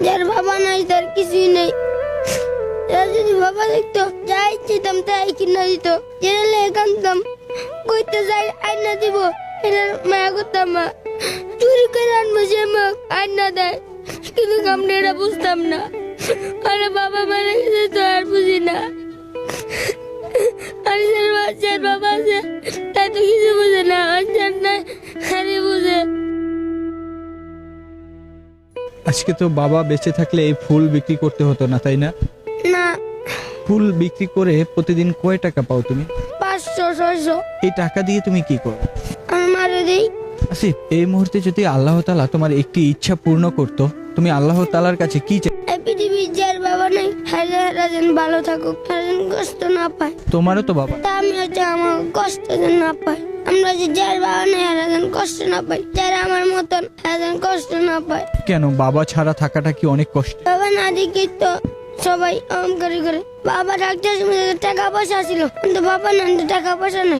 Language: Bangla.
যার বাবা নাই তার কিছুই নেই। এরা যদি বাবা দেখতো যাই চাইতাম তাই কিনা দিত, জেলে কানতাম, কইতে যাই আইনা দিব, এটার মায়া করতাম মা। চুরি করে আনবো যে মা আইনা দেয়, কিন্তু আমরা এটা বুঝতাম না। আরে বাবা মারা গেছে তো আর বুঝি না। আর যার বাবা আছে তাই তো কিছু বুঝে না, আর যার নাই আরে বুঝে। আজকে তো বাবা বেঁচে থাকলে এই ফুল বিক্রি করতে হতো না, তাই না? না, ফুল বিক্রি করে প্রতিদিন কয় টাকা পাও তুমি? 500-600 এই টাকা দিয়ে তুমি কি করো? আমি মারে দিই। আসিফ, এই মুহূর্তে যদি আল্লাহ তাআলা তোমার একটি ইচ্ছা পূর্ণ করতো, তুমি আল্লাহ তাআলার কাছে কি চাই? এই পৃথিবীর যার বাবা নাই হাজার যেন ভালো থাকুক, যেন কষ্ট না পায়। তোমারও তো বাবা। তা আমি হচ্ছে আমার কষ্ট যেন না পায়। আমরা যে যার বাবা নেই এরা যেন কষ্ট না পায়, যারা আমার মতন এরা যেন কষ্ট না পায়। কেন, বাবা ছাড়া থাকাটা কি অনেক কষ্ট? বাবা না দেখি তো সবাই অহংকারী করে। বাবা ডাক্তার টাকা পয়সা ছিল, কিন্তু বাবা না, টাকা পয়সা নাই।